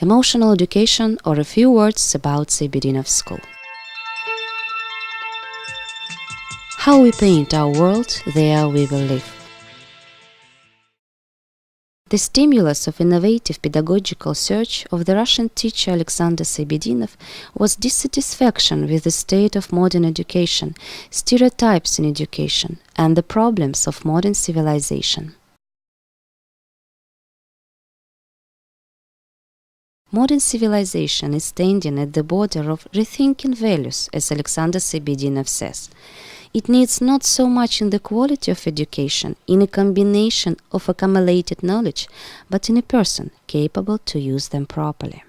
emotional education, or a few words about Saibedinov School. How we paint our world, there we will live. The stimulus of innovative pedagogical search of the Russian teacher Alexander Saibedinov was dissatisfaction with the state of modern education, stereotypes in education, and the problems of modern civilization. Modern civilization is standing at the border of rethinking values, as Alexander Saibedinov says. It needs not so much in the quality of education, in a combination of accumulated knowledge, but in a person capable to use them properly.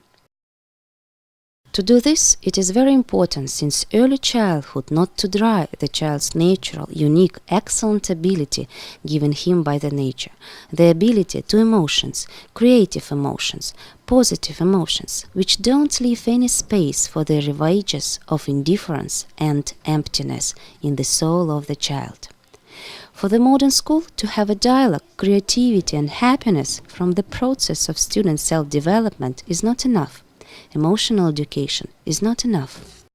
To do this, it is very important since early childhood not to dry the child's natural, unique, excellent ability given him by the nature, the ability to emotions, creative emotions, positive emotions, which don't leave any space for the ravages of indifference and emptiness in the soul of the child. For the modern school to have a dialogue, creativity and happiness from the process of student self-development is not enough. Emotional education is not enough.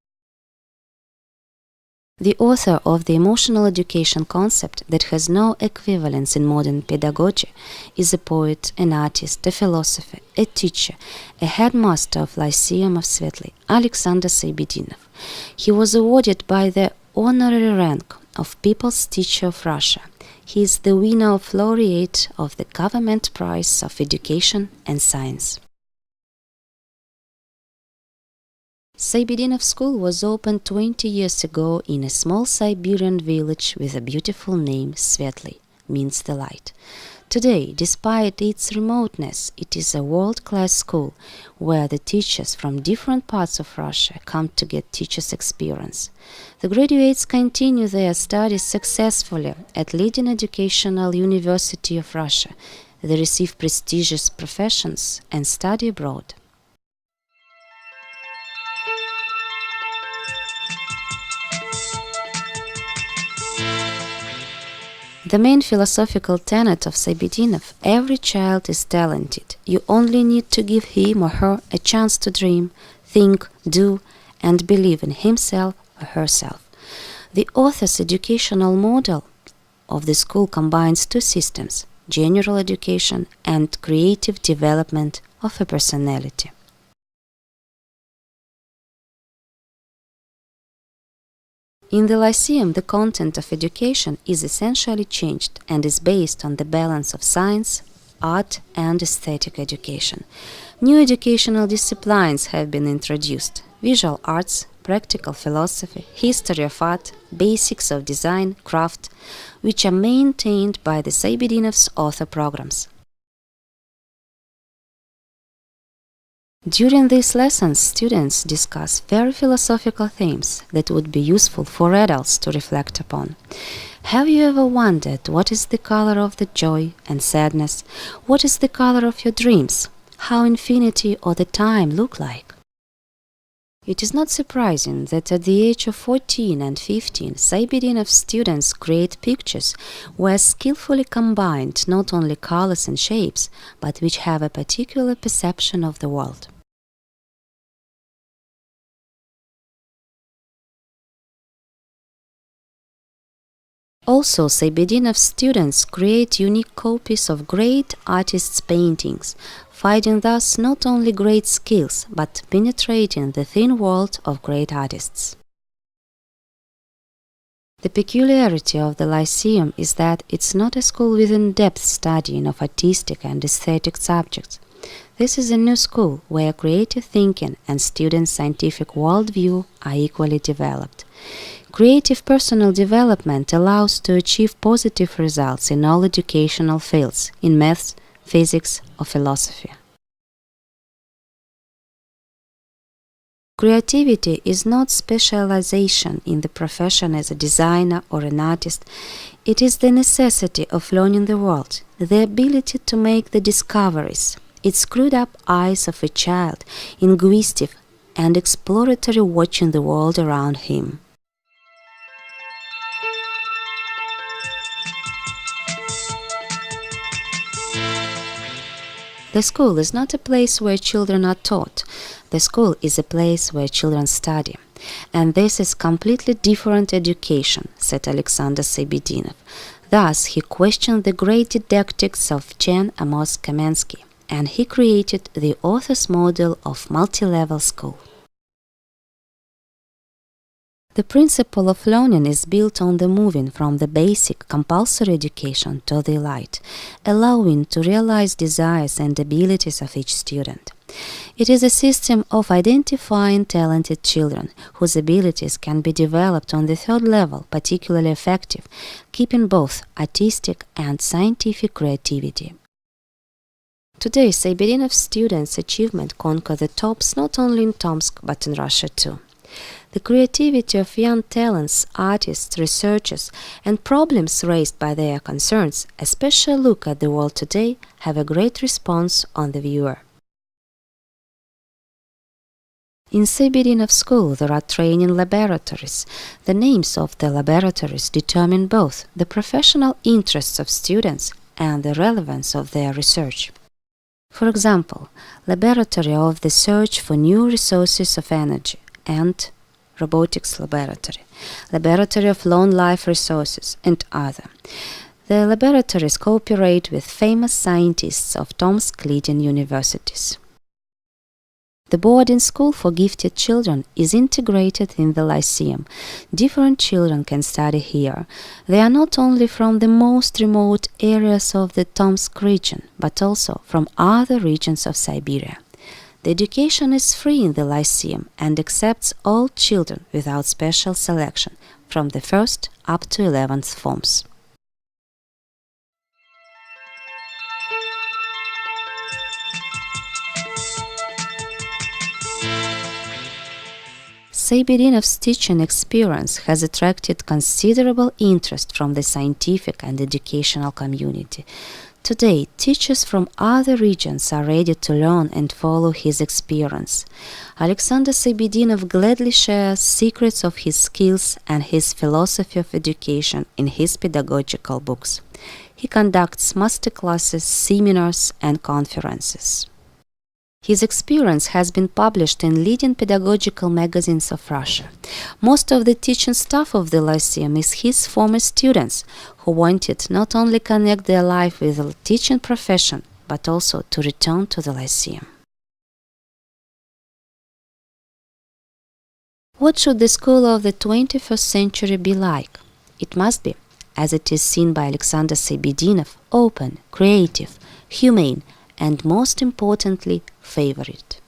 The author of the emotional education concept that has no equivalence in modern pedagogy is a poet, an artist, a philosopher, a teacher, a headmaster of Lyceum of Svetly, Alexander Saibedinov. He was awarded by the honorary rank of People's Teacher of Russia. He is the winner of laureate of the Government Prize of Education and Science. Saibedinov School was opened 20 years ago in a small Siberian village with a beautiful name, Svetly, means the light. Today, despite its remoteness, it is a world-class school where the teachers from different parts of Russia come to get teachers' experience. The graduates continue their studies successfully at leading educational university of Russia. They receive prestigious professions and study abroad. The main philosophical tenet of Saibedinov: every child is talented. You only need to give him or her a chance to dream, think, do, and believe in himself or herself. The author's educational model of the school combines two systems: general education and creative development of a personality. In the Lyceum, the content of education is essentially changed and is based on the balance of science, art, and aesthetic education. New educational disciplines have been introduced: visual arts, practical philosophy, history of art, basics of design, craft, which are maintained by the Saibedinov's author programs. During these lessons, students discuss very philosophical themes that would be useful for adults to reflect upon. Have you ever wondered what is the color of the joy and sadness? What is the color of your dreams? How infinity or the time look like? It is not surprising that at the age of 14 and 15, Saibedinov students create pictures where skillfully combined not only colors and shapes, but which have a particular perception of the world. Also, Saibedinov students create unique copies of great artists' paintings, finding thus not only great skills, but penetrating the thin world of great artists. The peculiarity of the Lyceum is that it's not a school with in-depth studying of artistic and aesthetic subjects. This is a new school where creative thinking and students' scientific worldview are equally developed. Creative personal development allows to achieve positive results in all educational fields, in maths, physics, or philosophy. Creativity is not specialization in the profession as a designer or an artist. It is the necessity of learning the world, the ability to make the discoveries. It screwed up eyes of a child, inquisitive and exploratory, watching the world around him. The school is not a place where children are taught. The school is a place where children study. And this is completely different education, said Alexander Saibedinov. Thus, he questioned the great didactics of Jan Amos Kamensky, and he created the author's model of multi-level school. The principle of learning is built on the moving from the basic compulsory education to the elite, allowing to realize desires and abilities of each student. It is a system of identifying talented children whose abilities can be developed on the third level particularly effective, keeping both artistic and scientific creativity. Today, Saibedinov students' achievement conquer the tops not only in Tomsk but in Russia too. The creativity of young talents, artists, researchers, and problems raised by their concerns, a special look at the world today, have a great response on the viewer. In Saibedinov school there are training laboratories. The names of the laboratories determine both the professional interests of students and the relevance of their research. For example, Laboratory of the Search for New Resources of Energy and Robotics Laboratory, Laboratory of Long Life Resources, and other. The laboratories cooperate with famous scientists of Tomsk leading universities. The boarding school for gifted children is integrated in the Lyceum. Different children can study here. They are not only from the most remote areas of the Tomsk region, but also from other regions of Siberia. The education is free in the Lyceum and accepts all children without special selection, from the 1st up to 11th forms. Saibedinov's teaching experience has attracted considerable interest from the scientific and educational community. Today, teachers from other regions are ready to learn and follow his experience. Alexander Saibedinov gladly shares secrets of his skills and his philosophy of education in his pedagogical books. He conducts masterclasses, seminars, and conferences. His experience has been published in leading pedagogical magazines of Russia. Most of the teaching staff of the Lyceum is his former students, who wanted not only connect their life with the teaching profession, but also to return to the Lyceum. What should the school of the 21st century be like? It must be, as it is seen by Alexander Saibedinov, open, creative, humane, and most importantly, favorite.